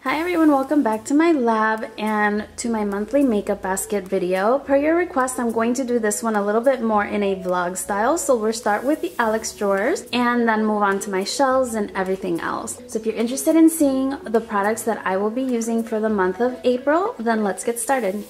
Hi everyone, welcome back to my lab and to my monthly makeup basket video. Per your request, I'm going to do this one a little bit more in a vlog style. So we'll start with the Alex drawers and then move on to my shelves and everything else. So if you're interested in seeing the products that I will be using for the month of April, then let's get started.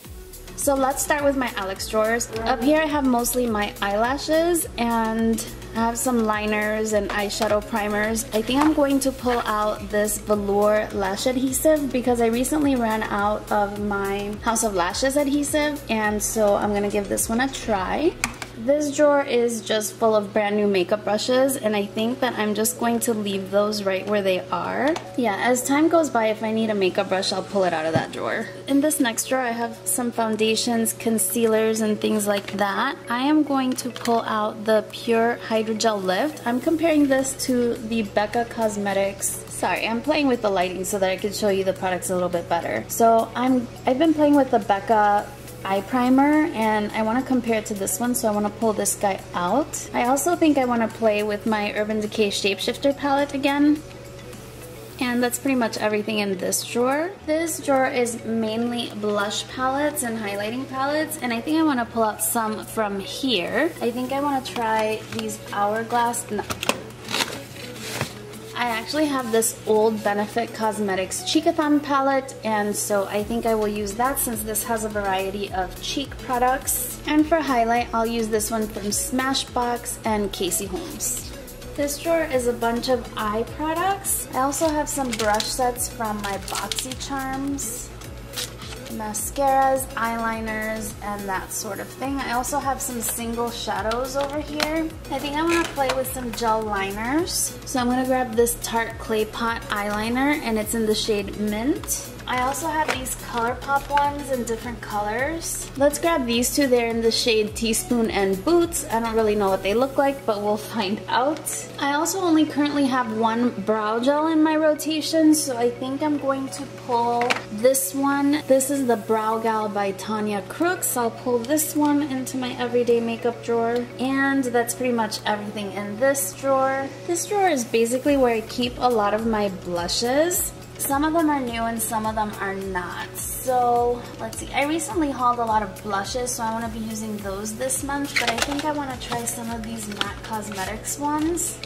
So let's start with my Alex drawers. Up here I have mostly my eyelashes and I have some liners and eyeshadow primers. I think I'm going to pull out this velour lash adhesive because I recently ran out of my House of Lashes adhesive, and so I'm gonna give this one a try. This drawer is just full of brand new makeup brushes, and I think that I'm just going to leave those right where they are. Yeah, as time goes by, if I need a makeup brush, I'll pull it out of that drawer. In this next drawer, I have some foundations, concealers, and things like that. I am going to pull out the Pure Hydrogel Lift. I'm comparing this to the Becca Cosmetics. Sorry, I'm playing with the lighting so that I can show you the products a little bit better. So I've been playing with the Becca eye primer and I want to compare it to this one, so I want to pull this guy out. I also think I want to play with my Urban Decay Shapeshifter palette again. And that's pretty much everything in this drawer. This drawer is mainly blush palettes and highlighting palettes, and I think I want to pull out some from here. I think I want to try these Hourglass. No. I actually have this old Benefit Cosmetics Cheekathon palette, and so I think I will use that since this has a variety of cheek products. And for highlight, I'll use this one from Smashbox and Casey Holmes. This drawer is a bunch of eye products. I also have some brush sets from my BoxyCharms. Mascaras, eyeliners, and that sort of thing. I also have some single shadows over here. I think I want to play with some gel liners. So I'm going to grab this Tarte Clay Pot eyeliner, and it's in the shade Mint. I also have these ColourPop ones in different colors. Let's grab these two. They're in the shade Teaspoon and Boots. I don't really know what they look like, but we'll find out. I also only currently have one brow gel in my rotation, so I think I'm going to pull this one. This is the Brow Gal by Tanya Crooks. I'll pull this one into my everyday makeup drawer, and that's pretty much everything in this drawer. This drawer is basically where I keep a lot of my blushes. Some of them are new and some of them are not. So let's see, I recently hauled a lot of blushes, so I want to be using those this month, but I think I want to try some of these MAC Cosmetics ones.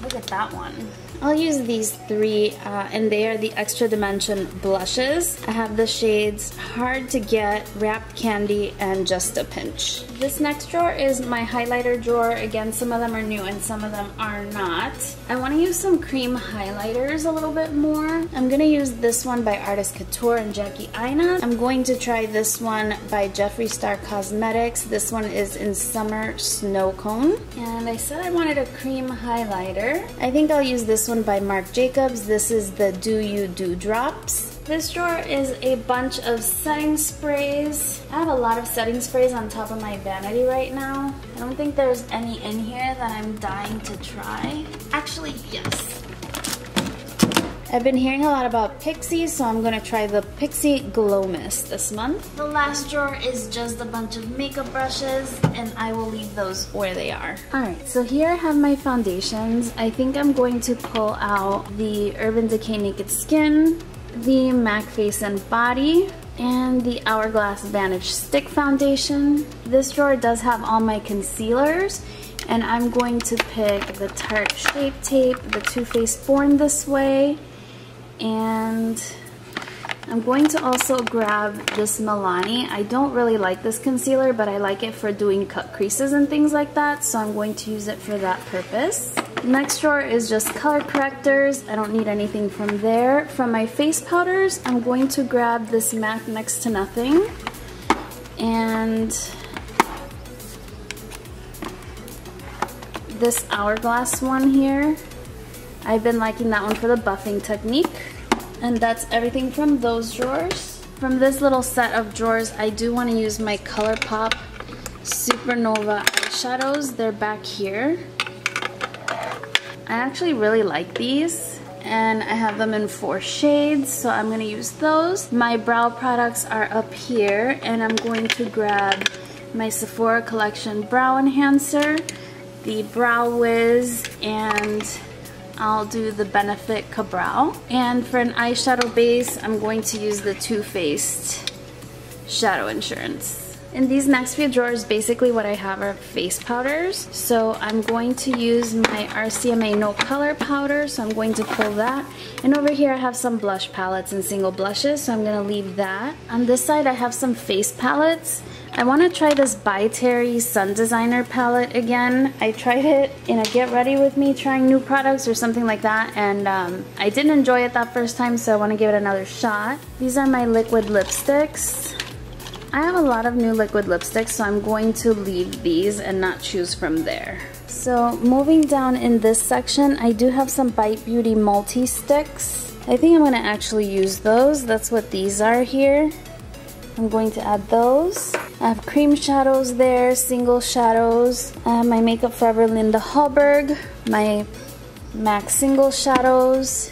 Look at that one. I'll use these three, and they are the Extra Dimension blushes. I have the shades Hard to Get, Wrapped Candy, and Just a Pinch. This next drawer is my highlighter drawer. Again, some of them are new and some of them are not. I want to use some cream highlighters a little bit more. I'm going to use this one by Artist Couture and Jackie Aina. I'm going to try this one by Jeffree Star Cosmetics. This one is in Summer Snow Cone. And I said I wanted a cream highlighter. I think I'll use this one by Marc Jacobs. This is the Do You Do Drops. This drawer is a bunch of setting sprays. I have a lot of setting sprays on top of my vanity right now. I don't think there's any in here that I'm dying to try. Actually, yes. I've been hearing a lot about Pixi, so I'm gonna try the Pixi Glow Mist this month. The last drawer is just a bunch of makeup brushes, and I will leave those where they are. Alright, so here I have my foundations. I think I'm going to pull out the Urban Decay Naked Skin, the MAC Face and Body, and the Hourglass Vanish Stick Foundation. This drawer does have all my concealers, and I'm going to pick the Tarte Shape Tape, the Too Faced Born This Way, and I'm going to also grab this Milani. I don't really like this concealer, but I like it for doing cut creases and things like that, so I'm going to use it for that purpose. Next drawer is just color correctors. I don't need anything from there. From my face powders, I'm going to grab this MAC Next to Nothing, and this Hourglass one here. I've been liking that one for the buffing technique. And that's everything from those drawers. From this little set of drawers, I do want to use my ColourPop Supernova eyeshadows. They're back here. I actually really like these, and I have them in 4 shades, so I'm going to use those. My brow products are up here, and I'm going to grab my Sephora Collection Brow Enhancer, the Brow Wiz, and I'll do the Benefit Ka-Brow. And for an eyeshadow base, I'm going to use the Too Faced Shadow Insurance. In these next few drawers, basically what I have are face powders. So I'm going to use my RCMA No Color powder, so I'm going to pull that. And over here I have some blush palettes and single blushes, so I'm going to leave that. On this side I have some face palettes. I want to try this By Terry Sun Designer palette again. I tried it in a Get Ready With Me trying new products or something like that, and I didn't enjoy it that first time, so I want to give it another shot. These are my liquid lipsticks. I have a lot of new liquid lipsticks, so I'm going to leave these and not choose from there. So moving down in this section, I do have some Bite Beauty multi-sticks. I think I'm going to actually use those. That's what these are here. I'm going to add those. I have cream shadows there, single shadows. I have my Makeup Forever Linda Hallberg, my MAC single shadows.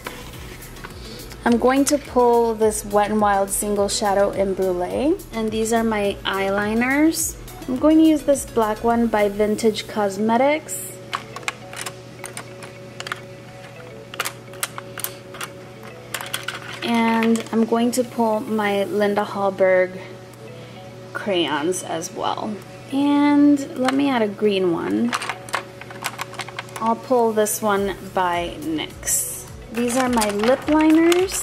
I'm going to pull this Wet n Wild single shadow in Brulee. And these are my eyeliners. I'm going to use this black one by Vintage Cosmetics. And I'm going to pull my Linda Hallberg crayons as well. And let me add a green one. I'll pull this one by NYX. These are my lip liners.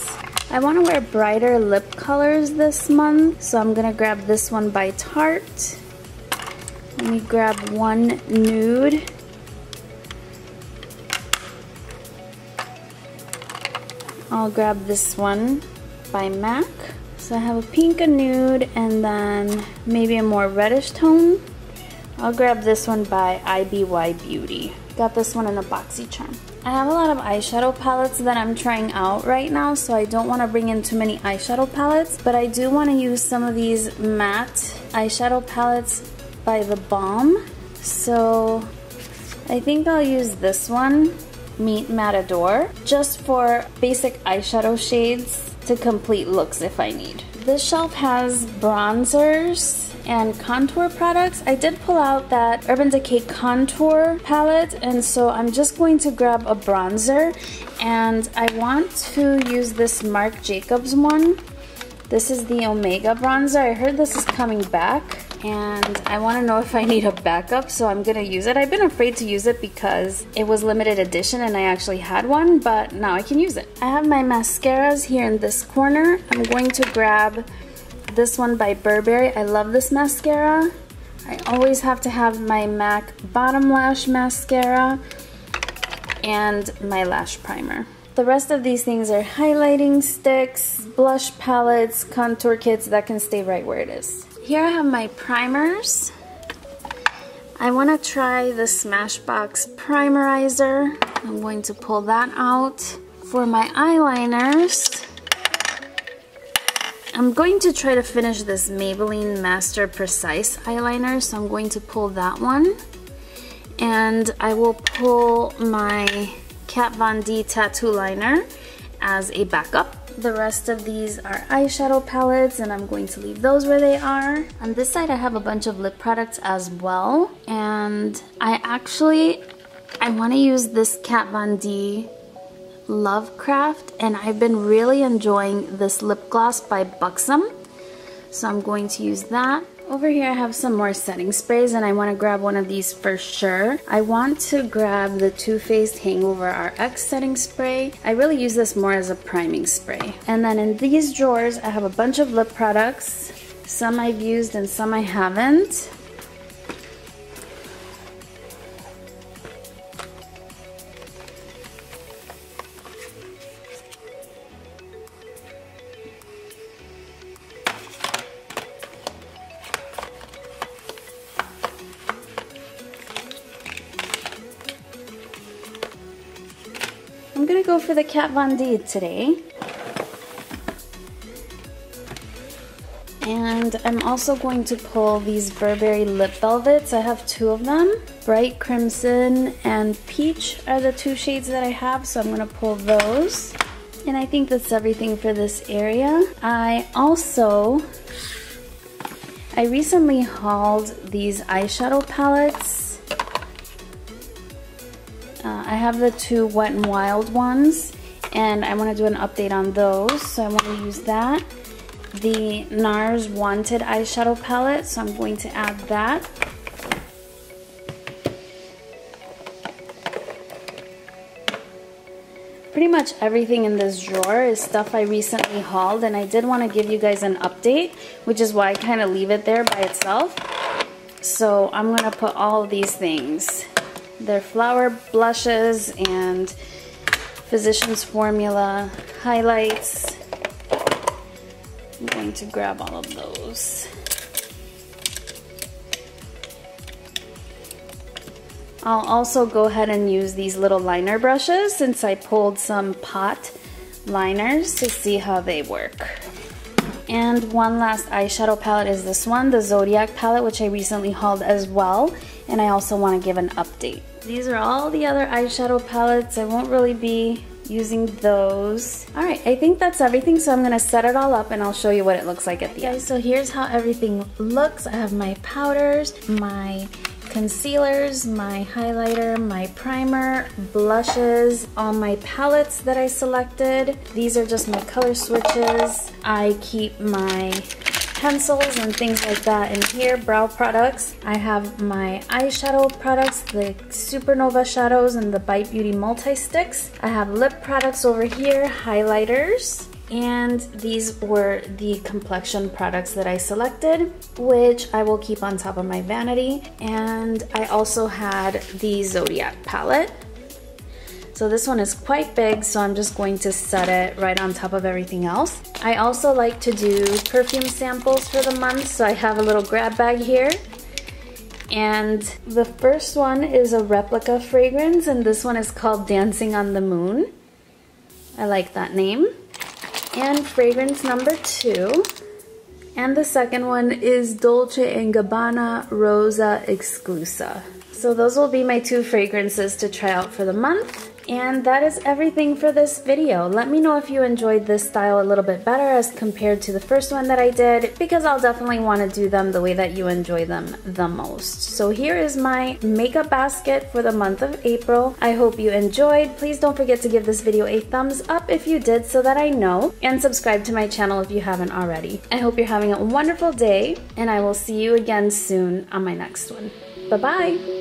I want to wear brighter lip colors this month, so I'm gonna grab this one by Tarte. Let me grab one nude. I'll grab this one by MAC. So I have a pink, a nude, and then maybe a more reddish tone. I'll grab this one by IBY Beauty. Got this one in a BoxyCharm. I have a lot of eyeshadow palettes that I'm trying out right now, so I don't want to bring in too many eyeshadow palettes, but I do want to use some of these matte eyeshadow palettes by The Balm. So I think I'll use this one, Meet Matador, just for basic eyeshadow shades to complete looks if I need. This shelf has bronzers and contour products. I did pull out that Urban Decay contour palette, and so I'm just going to grab a bronzer, and I want to use this Marc Jacobs one. This is the Omega bronzer. I heard this is coming back, and I want to know if I need a backup, so I'm gonna use it. I've been afraid to use it because it was limited edition and I actually had one, but now I can use it. I have my mascaras here in this corner. I'm going to grab this one by Burberry. I love this mascara. I always have to have my MAC Bottom Lash Mascara and my lash primer. The rest of these things are highlighting sticks, blush palettes, contour kits that can stay right where it is. Here I have my primers. I want to try the Smashbox Primerizer. I'm going to pull that out. For my eyeliners, I'm going to try to finish this Maybelline Master Precise eyeliner, so I'm going to pull that one. And I will pull my Kat Von D Tattoo Liner as a backup. The rest of these are eyeshadow palettes, and I'm going to leave those where they are. On this side I have a bunch of lip products as well, and I want to use this Kat Von D Lovecraft, and I've been really enjoying this lip gloss by Buxom, so I'm going to use that. Over here I have some more setting sprays, and I want to grab one of these for sure. I want to grab the Too Faced Hangover RX setting spray. I really use this more as a priming spray. And then in these drawers I have a bunch of lip products. Some I've used and some I haven't. I'm gonna go for the Kat Von D today. And I'm also going to pull these Burberry Lip Velvets. I have two of them. Bright Crimson and Peach are the two shades that I have, so I'm gonna pull those. And I think that's everything for this area. I recently hauled these eyeshadow palettes. I have the two Wet n Wild ones, and I want to do an update on those, so I want to use that. The NARS Wanted eyeshadow palette, so I'm going to add that. Pretty much everything in this drawer is stuff I recently hauled, and I did want to give you guys an update, which is why I kind of leave it there by itself. So I'm going to put all of these things. They're flower blushes and Physicians Formula highlights. I'm going to grab all of those. I'll also go ahead and use these little liner brushes since I pulled some pot liners to see how they work. And one last eyeshadow palette is this one, the Zodiac palette, which I recently hauled as well, and I also want to give an update. These are all the other eyeshadow palettes. I won't really be using those. Alright, I think that's everything, so I'm going to set it all up and I'll show you what it looks like at the end. So here's how everything looks. I have my powders, my concealers, my highlighter, my primer, blushes, all my palettes that I selected. These are just my color switches. I keep my pencils and things like that in here. Brow products. I have my eyeshadow products, the Supernova shadows and the Bite Beauty multi-sticks. I have lip products over here, highlighters. And these were the complexion products that I selected, which I will keep on top of my vanity. And I also had the Zodiac palette. So this one is quite big, so I'm just going to set it right on top of everything else. I also like to do perfume samples for the month, so I have a little grab bag here. And the first one is a replica fragrance, and this one is called Dancing on the Moon. I like that name. And fragrance number 2. And the second one is Dolce & Gabbana Rosa Exclusa. So those will be my 2 fragrances to try out for the month. And that is everything for this video. Let me know if you enjoyed this style a little bit better as compared to the first one that I did, because I'll definitely want to do them the way that you enjoy them the most. So here is my makeup basket for the month of April. I hope you enjoyed. Please don't forget to give this video a thumbs up if you did so that I know, and subscribe to my channel if you haven't already. I hope you're having a wonderful day, and I will see you again soon on my next one. Bye-bye!